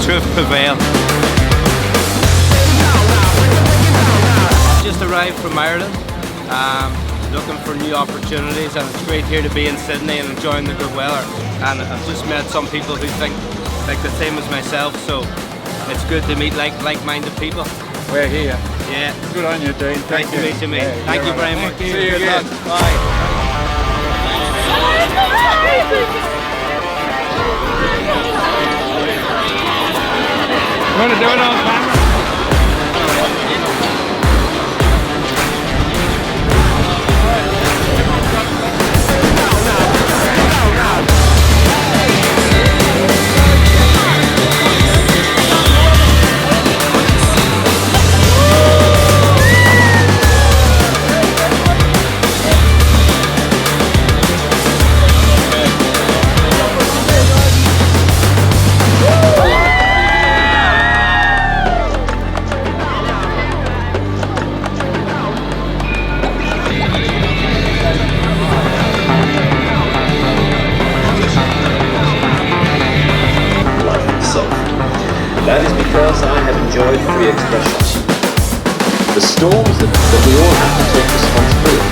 truth prevail. Just arrived from Ireland, looking for new opportunities, and it's great here to be in Sydney and enjoying the good weather. And I've just met some people who think like the same as myself, so it's good to meet like-minded people. We're here. Yeah. Good on you, Dean. Thank you. Nice to meet you, mate. Thank you very much. See you again. Bye. You want to do it on camera? That is because I have enjoyed free expression. The storms that we all have to take responsibility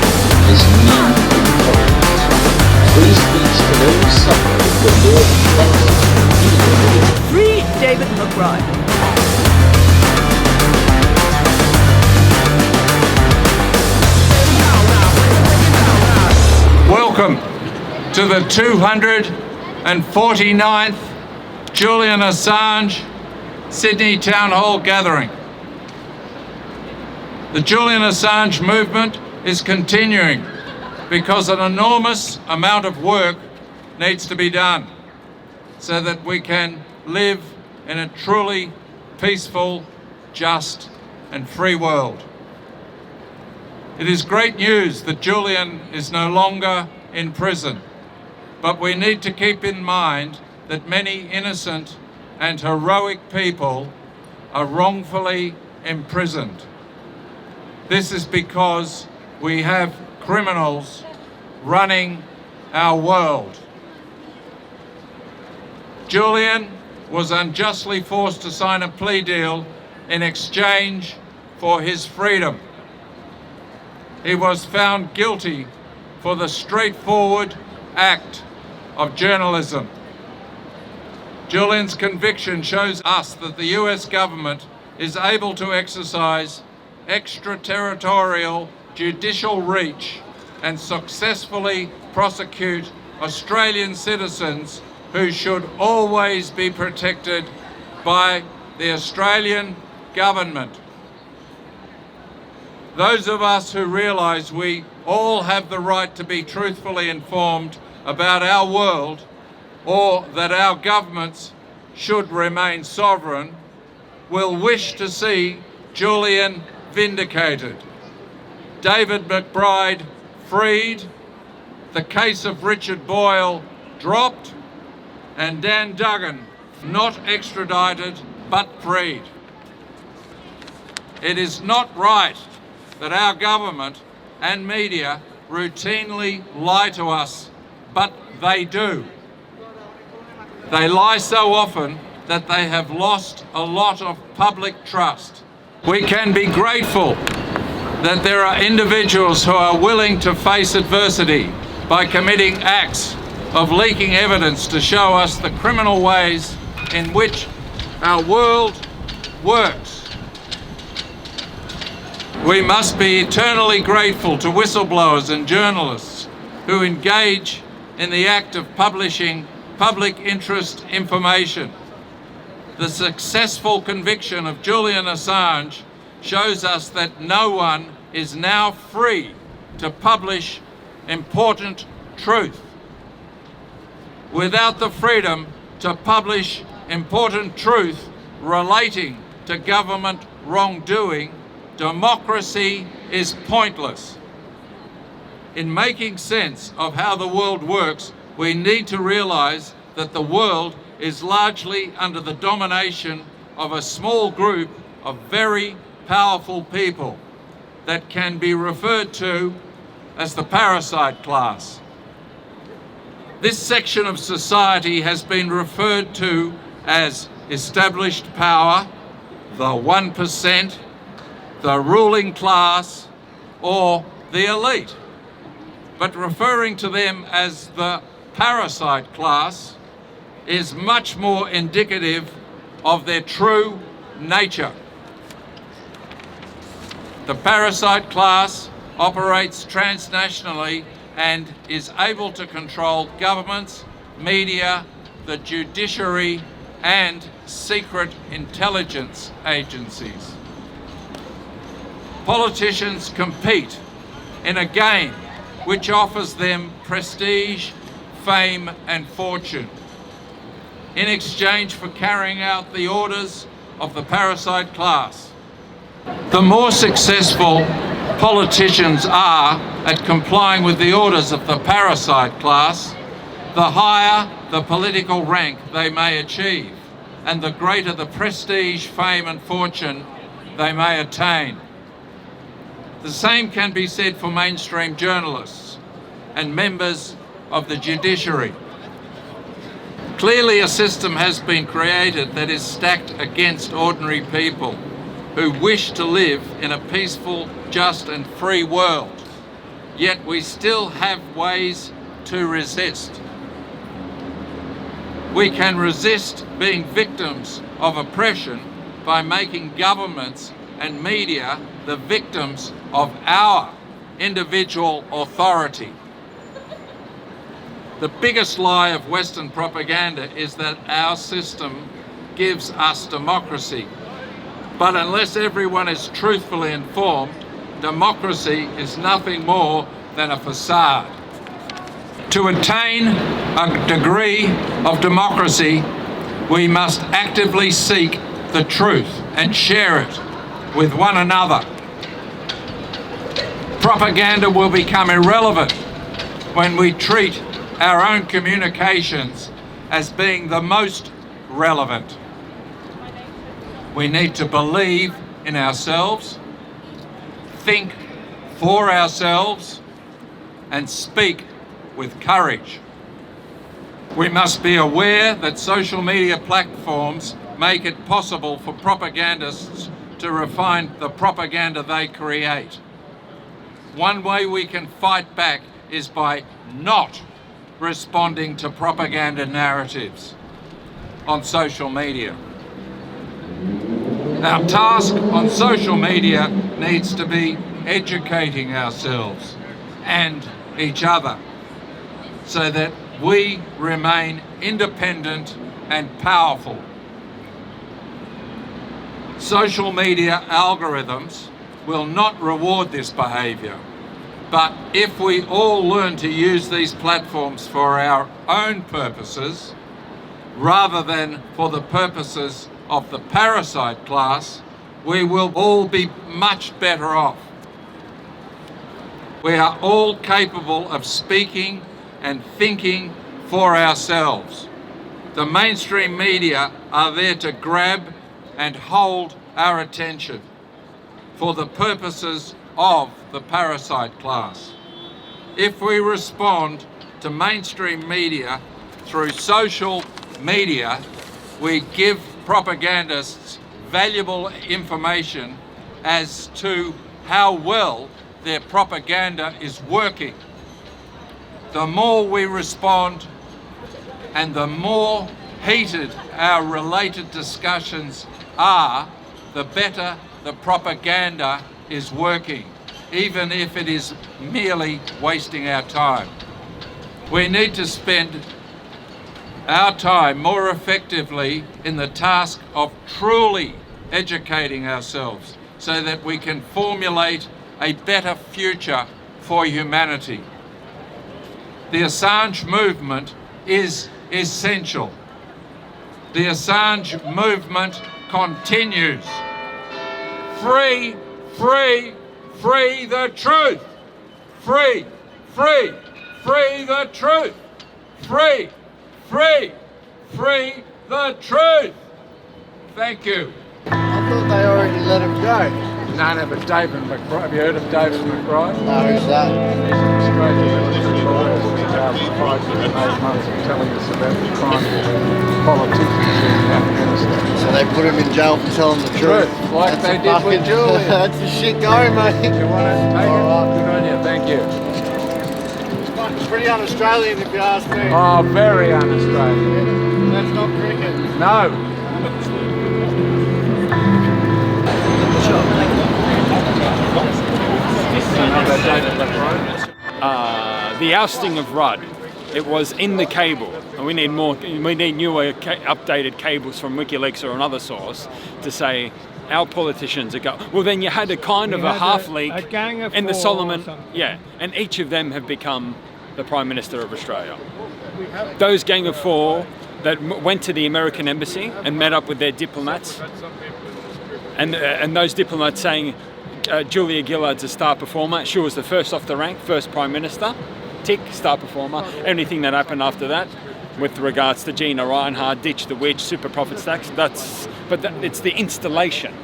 is new intolerance. Free speech can only suffer if the law is Free David McBride. Welcome to the 249th Julian Assange Sydney Town Hall gathering. The Julian Assange movement is continuing because an enormous amount of work needs to be done so that we can live in a truly peaceful, just and free world. It is great news that Julian is no longer in prison, but we need to keep in mind that many innocent and heroic people are wrongfully imprisoned. This is because we have criminals running our world. Julian was unjustly forced to sign a plea deal in exchange for his freedom. He was found guilty for the straightforward act of journalism. Julian's conviction shows us that the US government is able to exercise extraterritorial judicial reach and successfully prosecute Australian citizens who should always be protected by the Australian government. Those of us who realise we all have the right to be truthfully informed about our world, or that our governments should remain sovereign, will wish to see Julian vindicated, David McBride freed, the case of Richard Boyle dropped, and Dan Duggan not extradited but freed. It is not right that our government and media routinely lie to us, but they do. They lie so often that they have lost a lot of public trust. We can be grateful that there are individuals who are willing to face adversity by committing acts of leaking evidence to show us the criminal ways in which our world works. We must be eternally grateful to whistleblowers and journalists who engage in the act of publishing public interest information. The successful conviction of Julian Assange shows us that no one is now free to publish important truth. Without the freedom to publish important truth relating to government wrongdoing, democracy is pointless. In making sense of how the world works, we need to realise that the world is largely under the domination of a small group of very powerful people that can be referred to as the parasite class. This section of society has been referred to as established power, the 1%, the ruling class, or the elite. But referring to them as the parasite class is much more indicative of their true nature. The parasite class operates transnationally and is able to control governments, media, the judiciary, and secret intelligence agencies. Politicians compete in a game which offers them prestige, fame, and fortune in exchange for carrying out the orders of the parasite class. The more successful politicians are at complying with the orders of the parasite class, the higher the political rank they may achieve, and the greater the prestige, fame, and fortune they may attain. The same can be said for mainstream journalists and members of the judiciary. Clearly, a system has been created that is stacked against ordinary people who wish to live in a peaceful, just, and free world. Yet we still have ways to resist. We can resist being victims of oppression by making governments and media the victims of our individual authority. The biggest lie of Western propaganda is that our system gives us democracy. But unless everyone is truthfully informed, democracy is nothing more than a facade. To attain a degree of democracy, we must actively seek the truth and share it with one another. Propaganda will become irrelevant when we treat our own communications as being the most relevant. We need to believe in ourselves, think for ourselves, and speak with courage. We must be aware that social media platforms make it possible for propagandists to refine the propaganda they create. One way we can fight back is by not responding to propaganda narratives on social media. Our task on social media needs to be educating ourselves and each other so that we remain independent and powerful. Social media algorithms will not reward this behaviour, but if we all learn to use these platforms for our own purposes, rather than for the purposes of the parasite class, we will all be much better off. We are all capable of speaking and thinking for ourselves. The mainstream media are there to grab and hold our attention for the purposes of the parasite class. If we respond to mainstream media through social media, we give propagandists valuable information as to how well their propaganda is working. The more we respond and the more heated our related discussions are, the better the propaganda is working, even if it is merely wasting our time. We need to spend our time more effectively in the task of truly educating ourselves so that we can formulate a better future for humanity. The Assange movement is essential. The Assange movement continues. Free, free, free the truth. Free, free, free the truth. Free, free, free the truth. Thank you. I thought they already let him go. No, no, but David McBride. Have you heard of David McBride? No, who's that? He's an Australian lawyer for 5 years and 8 months telling us about the crime of politicians in Afghanistan. So they put him in jail for telling the truth. Like That's they a did with Julian. That's a shit going, mate. You want to take it? Good on you, thank you. It's pretty un-Australian if you ask me. Oh, very un-Australian. That's not cricket. No. The ousting of Rudd, it was in the cable, and we need newer updated cables from WikiLeaks or another source to say our politicians are going. Well, then you had a kind of a half leak in the Solomon, yeah, and each of them have become the Prime Minister of Australia. Those gang of four that went to the American embassy and met up with their diplomats, and those diplomats saying Julia Gillard's a star performer. She was the first off the rank, first Prime Minister. Tick, star performer. Anything that happened after that, with regards to Gina Reinhardt, ditch the witch, super profits tax. It's the installation.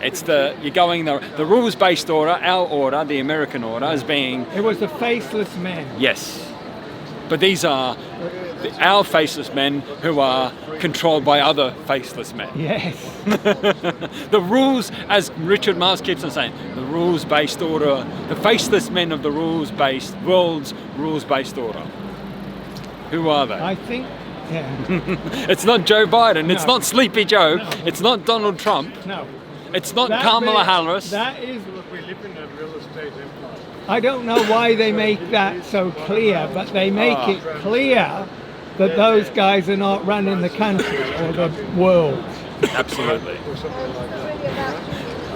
It's you're going the rules-based order, our order, the American order, as being. It was the faceless men. Yes, but these are our faceless men who are controlled by other faceless men. Yes. The rules, as Richard Mars keeps on saying, the rules-based order, the faceless men of the world's rules-based order. Who are they? I think, yeah. It's not Joe Biden, No. It's not Sleepy Joe, No. It's not Donald Trump, No. it's not Kamala Harris. That is. We live in a real estate empire. I don't know why they make that so clear, but they make it clear that those guys are not running the country or the world. Absolutely.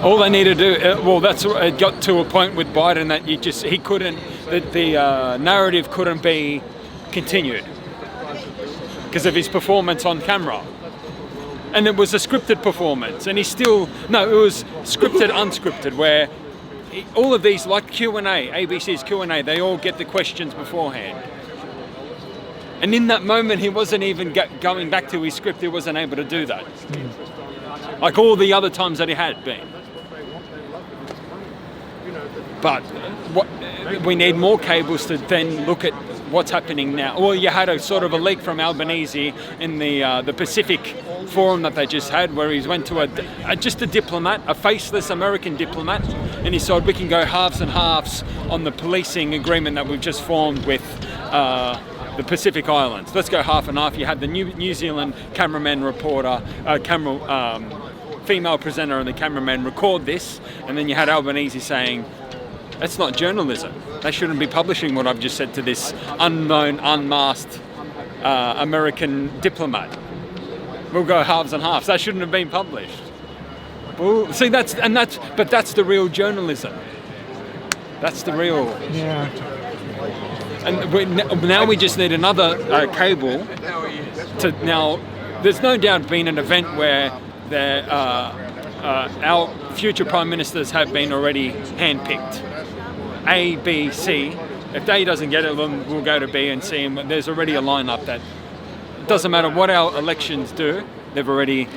All they need to do, it got to a point with Biden that he couldn't, the narrative couldn't be continued because of his performance on camera. And it was a scripted performance, and it was scripted, unscripted, where all of these, like Q&A, ABC's Q&A, they all get the questions beforehand. And in that moment, he wasn't even going back to his script. He wasn't able to do that, like all the other times that he had been. But we need more cables to then look at what's happening now. Well, you had a sort of a leak from Albanese in the Pacific Forum that they just had, where he went to just a diplomat, a faceless American diplomat, and he said we can go halves and halves on the policing agreement that we've just formed with the Pacific Islands. Let's go half and half. You had the New Zealand cameraman reporter, female presenter and the cameraman record this, and then you had Albanese saying, that's not journalism. They shouldn't be publishing what I've just said to this unknown, unmasked American diplomat. We'll go halves and halves. That shouldn't have been published. Well, see, that's the real journalism. That's the real. Yeah. And now we just need another cable to now. There's no doubt been an event where our future prime ministers have been already handpicked. A, B, C. If A doesn't get it, then we'll go to B and C. And there's already a lineup that it doesn't matter what our elections do. They've already.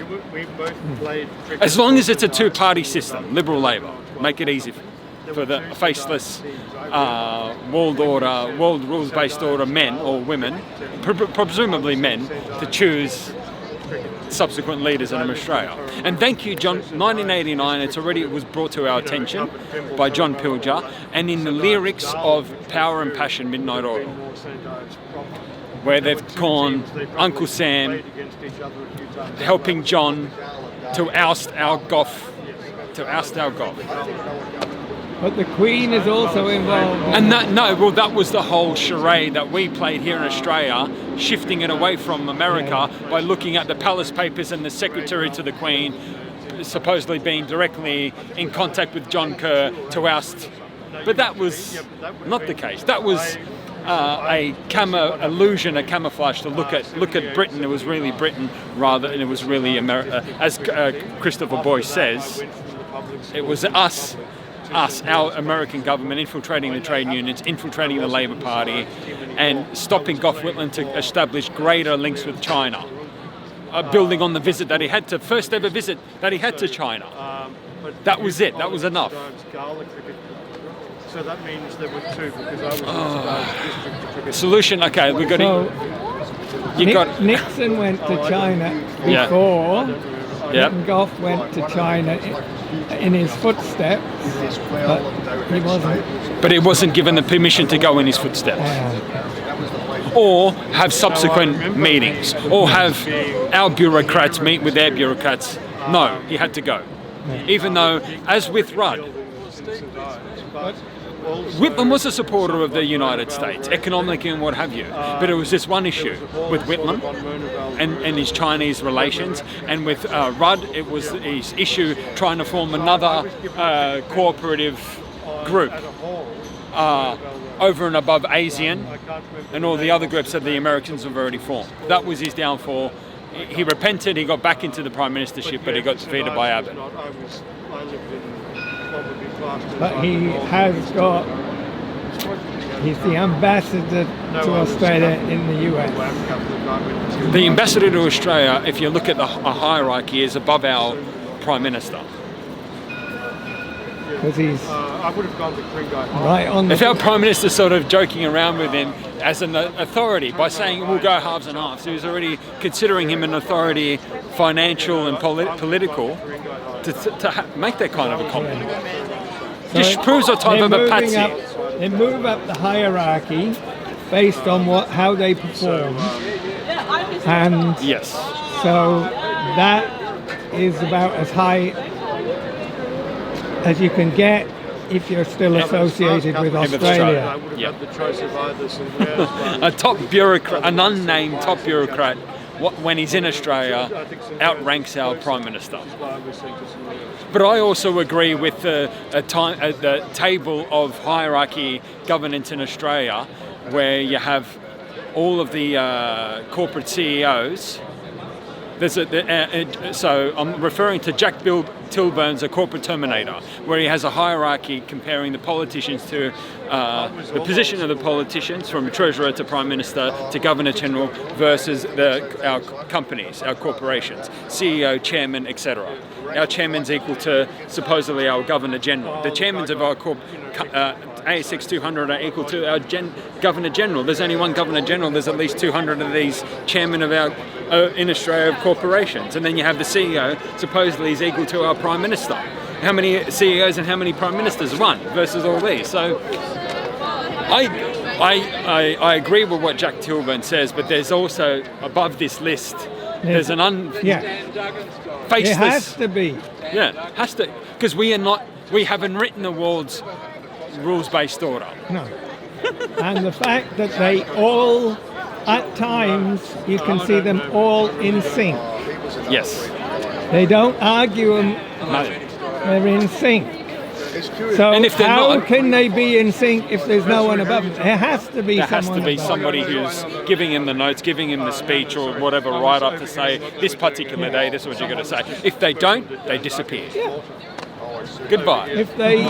As long as it's a two-party system, Liberal Labor, make it easy for the faceless world rules-based order men or women, presumably men, to choose subsequent leaders in Australia. And thank you, John. 1989, it was brought to our attention by John Pilger, and in the lyrics of Power and Passion, Midnight Oil, where they've gone Uncle Sam helping John to oust our Gough. But the Queen is also involved. And that was the whole charade that we played here in Australia, shifting it away from America by looking at the Palace Papers and the Secretary to the Queen supposedly being directly in contact with John Kerr to oust. But that was not the case. That was a camouflage to look at Britain. It was really Britain rather than it was really America. As Christopher Boyce says, it was us, our American government, infiltrating the trade unions, infiltrating the Labor Party, and stopping Gough Whitlam to establish greater links with China, building on the visit that he had to, first ever visit that he had to China. That was it. That was enough. So that means there were two, because I was district. Solution. Okay, we got So it. Nixon went to China Yeah. before. Yep. Goff went to China in his footsteps, but he wasn't. But he wasn't given the permission to go in his footsteps, or have subsequent meetings, or have our bureaucrats meet with their bureaucrats. No, he had to go. Even though, as with Rudd, Whitlam was a supporter of the United States, economically and what have you. But it was this one issue with Whitlam and his Chinese relations, and with Rudd, it was his issue trying to form another cooperative group over and above ASEAN and all the other groups that the Americans have already formed. That was his downfall. He repented, he got back into the prime ministership, but he got defeated by Abbott. But he has got. He's the ambassador to Australia in the US. The ambassador to Australia, if you look at the hierarchy, is above our prime minister. Because he's I would have gone to Kringai. right on the. If our prime minister's sort of joking around with him as an authority by saying we'll go halves and halves, he was already considering him an authority, financial and political, to make that kind of a comment. Just proves what type of a patsy. They move up the hierarchy based on how they perform, and Yes. so that is about as high as you can get if you're still associated with Australia. I would have had the choice of either somewhere. A top bureaucrat, an unnamed top bureaucrat, when he's in Australia, outranks our prime minister. But I also agree with the table of hierarchy governance in Australia, where you have all of the corporate CEOs. So I'm referring to Jack Tilburn's A Corporate Terminator, where he has a hierarchy comparing the politicians to the position of the politicians, from Treasurer to Prime Minister to Governor General, versus our companies, our corporations, CEO, Chairman, etc. Our Chairman's equal to supposedly our Governor General. The Chairmans of our ASX 200 are equal to our Governor General. There's only one Governor General. There's at least 200 of these Chairmen of our in Australia of corporations, and then you have the CEO. Supposedly is equal to our Prime Minister. How many CEOs and how many Prime Ministers? One versus all these. So I agree with what Jack Tilburn says, but there's also above this list. There's an faceless. It has to be. Yeah, has to, because we haven't written the world's rules-based order. No. And the fact that they all, at times, you can see them all in sync. Yes. They don't argue them. No. They're in sync. So And if they're how not- can they be in sync if there's no one above them? There has to be There has someone to be above somebody who's giving him the notes, giving him the speech or whatever right up to say, this particular day, this is what you're going to say. If they don't, they disappear. Goodbye. If they,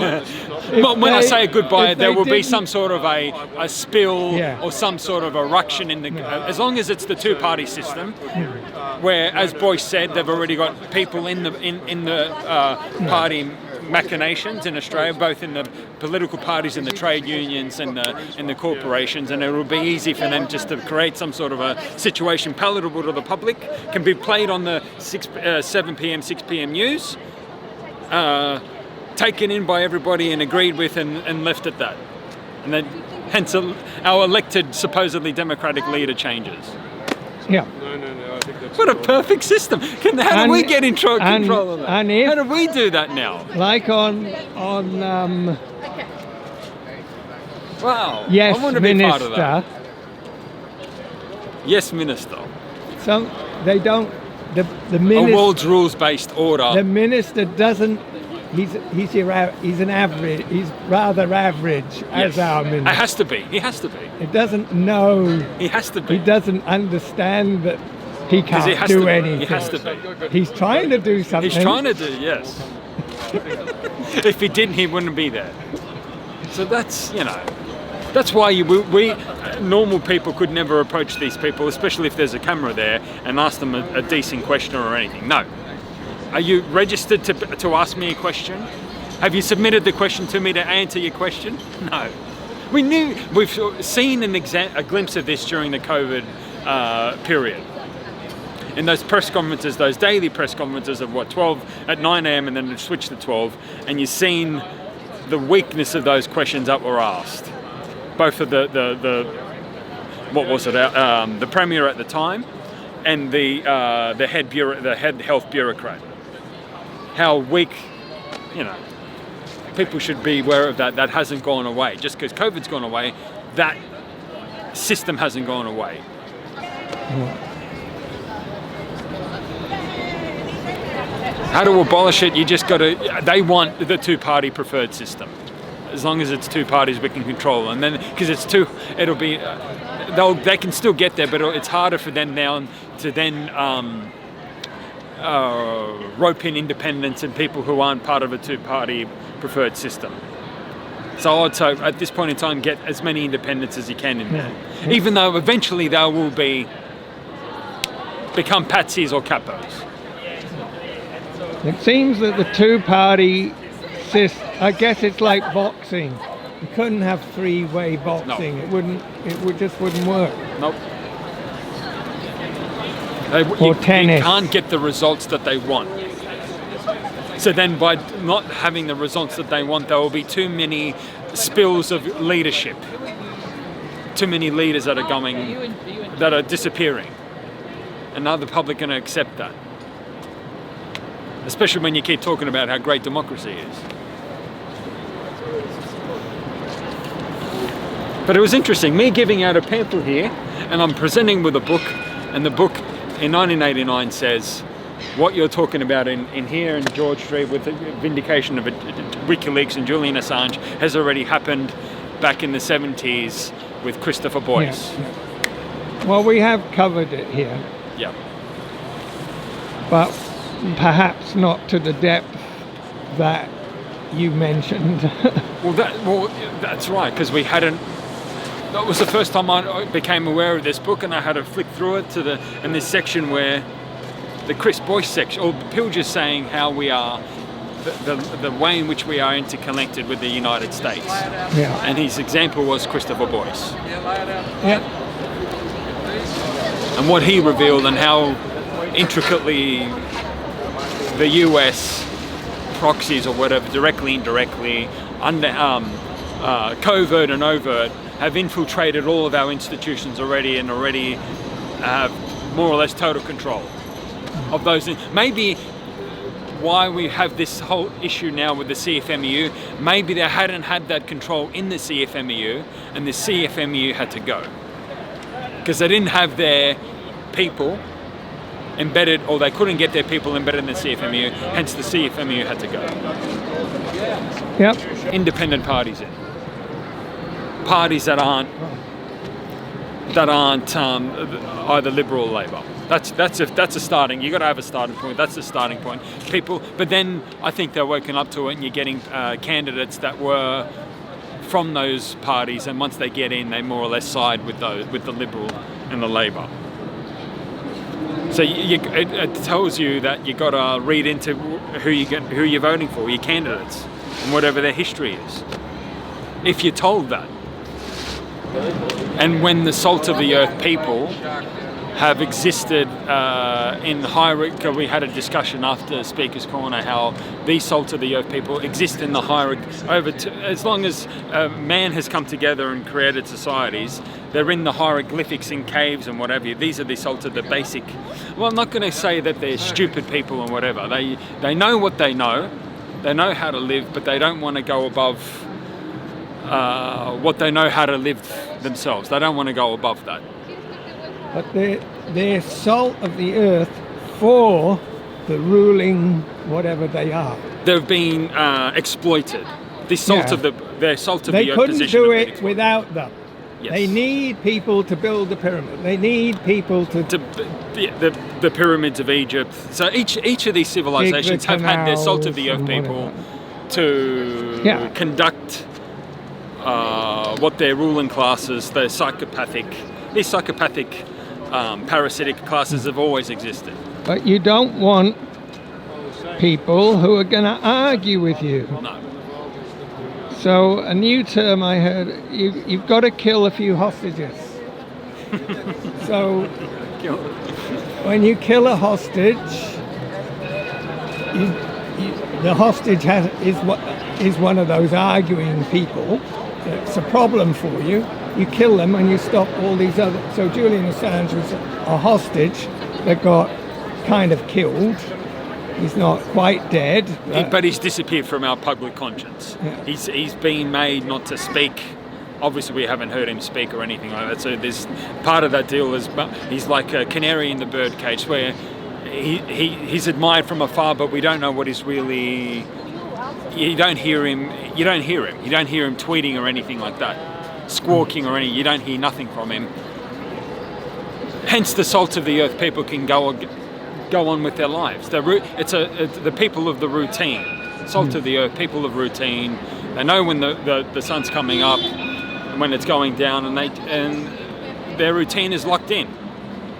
When I say goodbye, if there they will be didn't- some sort of a spill Yeah. or some sort of eruption in the. As long as it's the two-party system, where, as Boyce said, they've already got people in the party machinations in Australia, both in the political parties and the trade unions and the corporations, and it will be easy for them just to create some sort of a situation palatable to the public, can be played on the 7 p.m, 6 p.m. news. Taken in by everybody and agreed with and left at that. And then hence our elected, supposedly democratic leader changes. Yeah. No, I think that's What a perfect system. How do we get in control of that? and if- How do we do that now? Like on Wow. Yes, I want to be part of that. Minister. Yes, Minister. Some they don't. The A minister. world's rules-based order. The minister doesn't. He's an average. He's rather average as our It minister. has to be. He has to be. He doesn't know. He has to be. He doesn't understand that he 'Cause can't he has do to be. anything. He has to be. He's trying to do something. He's trying to do, yes. If he didn't, he wouldn't be there. So that's, that's why we normal people could never approach these people, especially if there's a camera there, and ask them a decent question or anything. No. Are you registered to ask me a question? Have you submitted the question to me to answer your question? No. We've seen a glimpse of this during the COVID period. In those press conferences, those daily press conferences of 12 at 9 a.m. and then switch to 12, and you've seen the weakness of those questions that were asked. Both of the premier at the time and the head health bureaucrat. How weak, people should be aware of that. That hasn't gone away. Just because COVID's gone away, that system hasn't gone away. How to abolish it? You just got to. They want the two-party preferred system. As long as it's two parties, we can control, and then because it's two, it'll be. They can still get there, but it's harder for them now to then rope in independents and people who aren't part of a two-party preferred system. So I'd say at this point in time, get as many independents as you can in there, even though eventually they will become patsies or capos. It seems that the two-party system, I guess it's like boxing. You couldn't have three-way boxing. No. It just wouldn't work. Nope. Or tennis. You can't get the results that they want. So then by not having the results that they want, there will be too many spills of leadership. Too many leaders that are disappearing. And now the public are going to accept that. Especially when you keep talking about how great democracy is. But it was interesting, me giving out a pamphlet here, and I'm presenting with a book, and the book in 1989 says, what you're talking about in here in George Street with the vindication of WikiLeaks and Julian Assange has already happened back in the 70s with Christopher Boyce. Yeah. Well, we have covered it here. Yeah. But perhaps not to the depth that you mentioned. Well, that's right, because we hadn't. That was the first time I became aware of this book, and I had to flick through it in this section where the Chris Boyce section, or people just saying how we are, the way in which we are interconnected with the United States. Yeah. And his example was Christopher Boyce. Yeah. And what he revealed and how intricately the US proxies or whatever, directly, indirectly, under covert and overt, have infiltrated all of our institutions already and already have more or less total control of those things. Maybe why we have this whole issue now with the CFMEU, maybe they hadn't had that control in the CFMEU and the CFMEU had to go. Because they didn't have their people embedded, or they couldn't get their people embedded in the CFMEU, hence the CFMEU had to go. Yep. Independent parties in. Parties that aren't either Liberal or Labor. That's a starting. You got to have a starting point. That's the starting point. People, but then I think they're woken up to it, and you're getting candidates that were from those parties, and once they get in, they more or less side with the Liberal and the Labor. So it tells you that you got to read into who you're voting for, your candidates, and whatever their history is. If you're told that. And when the salt of the earth people have existed in hierarchy, we had a discussion after Speaker's Corner how these salt of the earth people exist in the hierarchy as long as man has come together and created societies. They're in the hieroglyphics in caves and whatever. These are the salt of the basic. Well, I'm not going to say that they're stupid people and whatever. They know what they know. They know how to live, but they don't want to go above what they know how to live themselves. They don't want to go above that. But they're salt of the earth for the ruling whatever they are. They've been exploited. They're salt of the earth position. They couldn't do it without them. Yes. They need people to build the pyramid. They need people to the pyramids of Egypt. So each of these civilizations have had their salt of the earth people to conduct what their ruling classes, these psychopathic parasitic classes have always existed. But you don't want people who are going to argue with you. No. So a new term I heard, you've got to kill a few hostages. So when you kill a hostage, the hostage is one of those arguing people. It's a problem for you. You kill them and you stop all these other. So Julian Assange was a hostage that got kind of killed. He's not quite dead. But he's disappeared from our public conscience. Yeah. He's been made not to speak. Obviously, we haven't heard him speak or anything like that. So there's part of that deal is he's like a canary in the birdcage, where he's admired from afar, but we don't know what he's really. You don't hear him. You don't hear him tweeting or anything like that, squawking or anything. You don't hear nothing from him. Hence, the salt of the earth people can go on with their lives. It's the people of the routine. Salt of the earth, people of routine. They know when the sun's coming up and when it's going down, and their routine is locked in.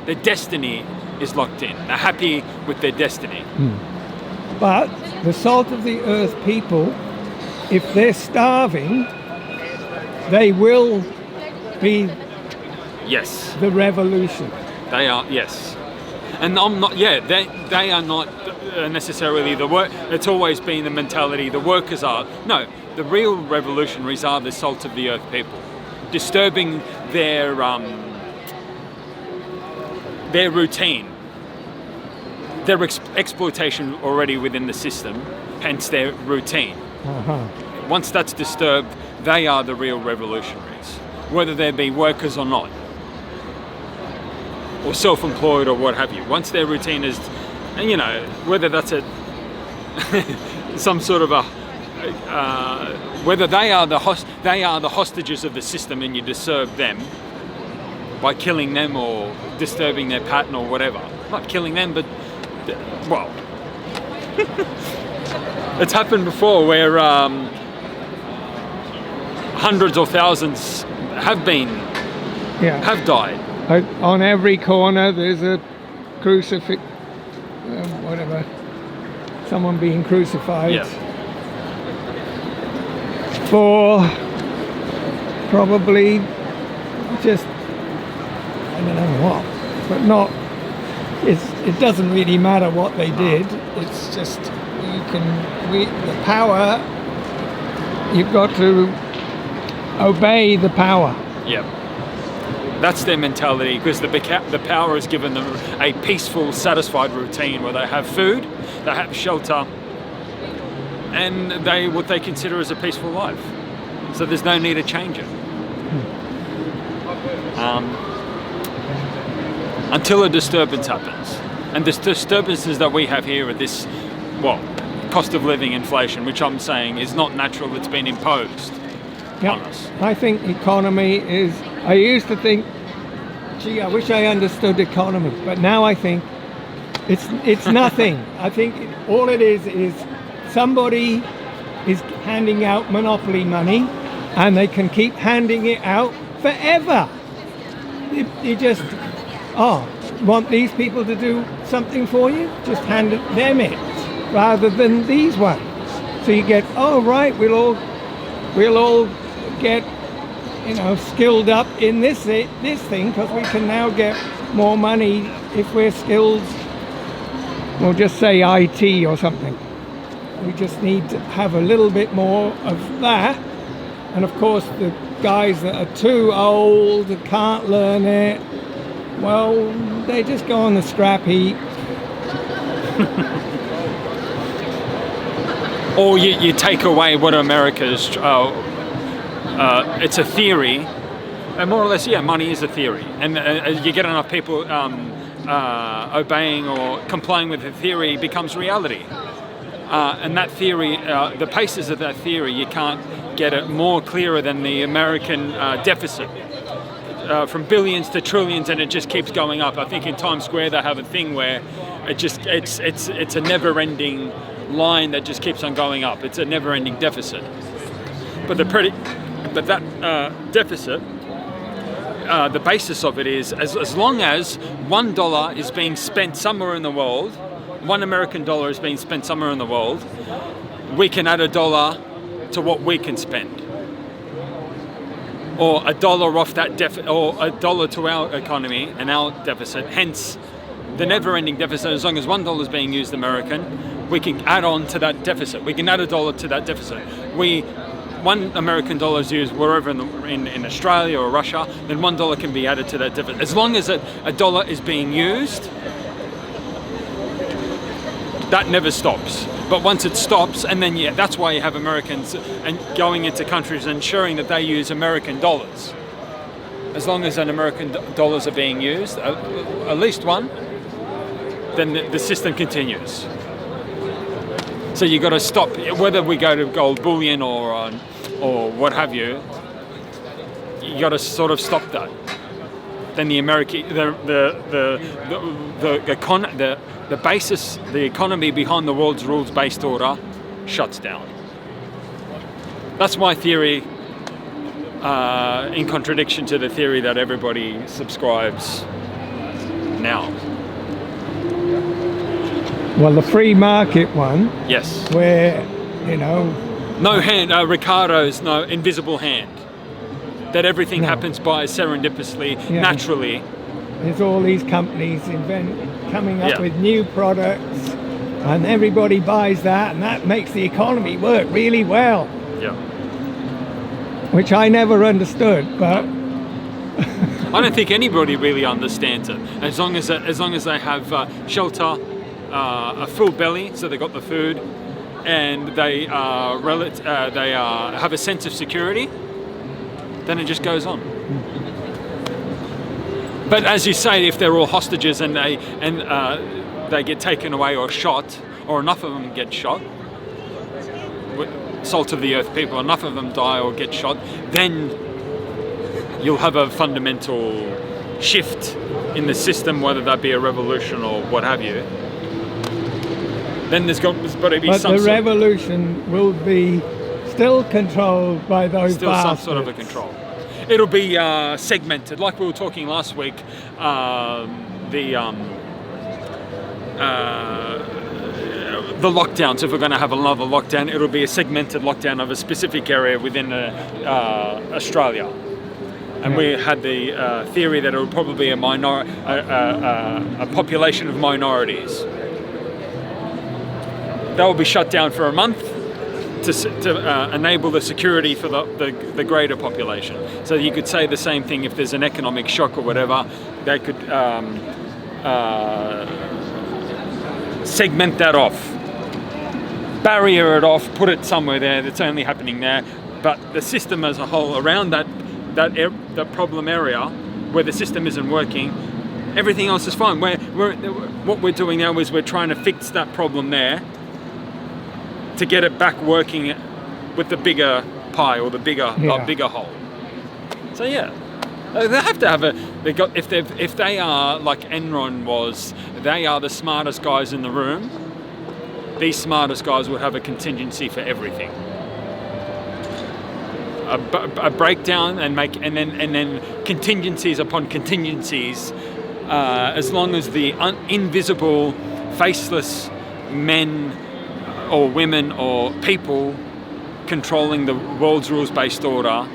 Their destiny is locked in. They're happy with their destiny. But the salt of the earth people, if they're starving, they will be Yes. the revolution. They are, yes. And I'm not, they are not necessarily the work. It's always been the mentality, the workers are. No, the real revolutionaries are the salt of the earth people. Disturbing their routine, their exploitation already within the system, hence their routine. Once that's disturbed, they are the real revolutionaries, whether they be workers or not, or self-employed or what have you. Once their routine is, and whether that's some sort of a, whether they are the hostages of the system, and you disturb them by killing them or disturbing their pattern or whatever. Not killing them, but well, it's happened before where hundreds or thousands have died. On every corner there's a crucifix, whatever, someone being crucified. Yeah. For probably just, I don't know what, but not, it doesn't really matter what they did. It's just, the power, you've got to obey the power. Yeah. That's their mentality, because the power has given them a peaceful, satisfied routine where they have food, they have shelter, and what they consider as a peaceful life. So there's no need to change it. Until a disturbance happens. And the disturbances that we have here are this, cost of living inflation, which I'm saying is not natural, it's been imposed on us. I think economy is, I used to think, gee, I wish I understood economy, but now I think it's nothing. I think all it is somebody is handing out monopoly money, and they can keep handing it out forever. You just, want these people to do something for you? Just hand them it, rather than these ones. So you get, right, we'll all get, skilled up in this thing, because we can now get more money if we're skilled. We'll just say IT or something. We just need to have a little bit more of that. And of course, the guys that are too old, that can't learn it, well, they just go on the scrap heap. Or you take away what America's, it's a theory, and more or less, money is a theory. And you get enough people obeying or complying with the theory, becomes reality. And that theory, the basis of that theory, you can't get it more clearer than the American deficit. From billions to trillions, and it just keeps going up. I think in Times Square they have a thing where it's a never-ending line that just keeps on going up. It's a never-ending deficit. But that deficit, the basis of it is as long as $1 is being spent somewhere in the world, $1 American is being spent somewhere in the world, we can add $1 to what we can spend. Or $1 off that or $1 to our economy and our deficit. Hence, the never-ending deficit. As long as $1 is being used American, we can add on to that deficit. We can add $1 to that deficit. $1 American is used wherever in Australia or Russia, then $1 can be added to that deficit. As long as $1 is being used, that never stops. But once it stops, and then that's why you have Americans and going into countries and ensuring that they use American dollars. As long as American dollars are being used, at least one, then the system continues. So you got to stop, whether we go to gold bullion or what have you. You got to sort of stop that. Then the economy behind the world's rules-based order shuts down. That's my theory, in contradiction to the theory that everybody subscribes now. Well, the free market one, Yes. where, No hand, Ricardo's no invisible hand. That everything happens by serendipitously, naturally. there's all these companies coming up with new products, and everybody buys that, and that makes the economy work really well. Yeah. Which I never understood, but I don't think anybody really understands it. As long as they have shelter, a full belly, so they got the food, and they have a sense of security, then it just goes on. But as you say, if they're all hostages and they get taken away or shot, or enough of them get shot, salt of the earth people, enough of them die or get shot, then you'll have a fundamental shift in the system, whether that be a revolution or what have you. Then there's got to be some. But the revolution will be still controlled by those still bastards. Some sort of a control. It'll be segmented, like we were talking last week. The lockdowns. If we're going to have another lockdown, it'll be a segmented lockdown of a specific area within Australia. And we had the theory that it would probably be a population of minorities. That will be shut down for a month to enable the security for the greater population. So you could say the same thing if there's an economic shock or whatever. They could segment that off, barrier it off, put it somewhere there that's only happening there. But the system as a whole around that problem area where the system isn't working, everything else is fine. What we're doing now is we're trying to fix that problem there to get it back working with the bigger pie or the bigger whole. So they have to have if they are like Enron was, they are the smartest guys in the room. These smartest guys would have a contingency for everything. A breakdown and then contingencies upon contingencies, as long as the invisible, faceless men or women or people controlling the world's rules-based order,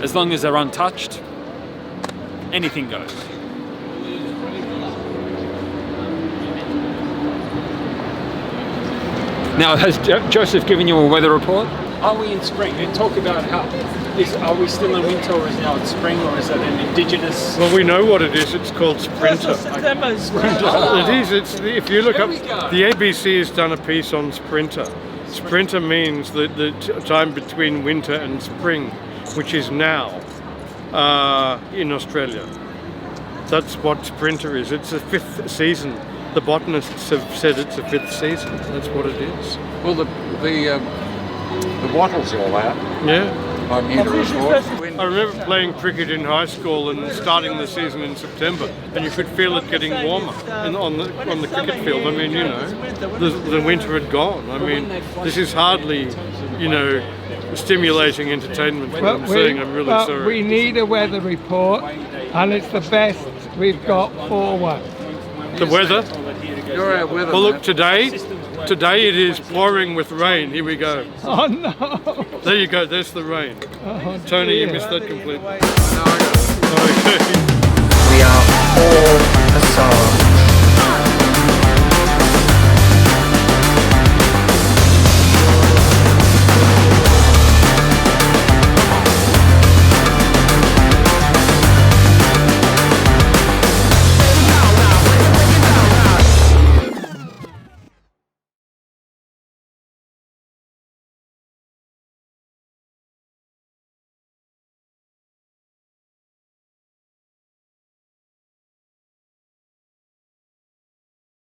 as long as they're untouched, anything goes. Now, has Joseph given you a weather report? Are we in spring? And talk about are we still in winter, or is now it's spring, or is it an indigenous? Well, we know what it is. It's called Sprinter. It is. If you look up, the ABC has done a piece on Sprinter. Sprinter means the time between winter and spring, which is now in Australia. That's what Sprinter is. It's the 5th season. The botanists have said it's the 5th season. That's what it is. Well, the wattle's all out. Yeah. I'm here to report. I remember playing cricket in high school and starting the season in September, and you could feel it getting warmer on the cricket field. I mean, the winter had gone. I mean, this is hardly, stimulating entertainment. I'm saying I'm really sorry. We need a weather report, and it's the best we've got for one. The weather. You're our weather. Well, look, today it is pouring with rain. Here we go. Oh no! There you go. There's the rain. Oh, Tony, you dear. missed that completely. No, I got it. Okay. We are all Assange.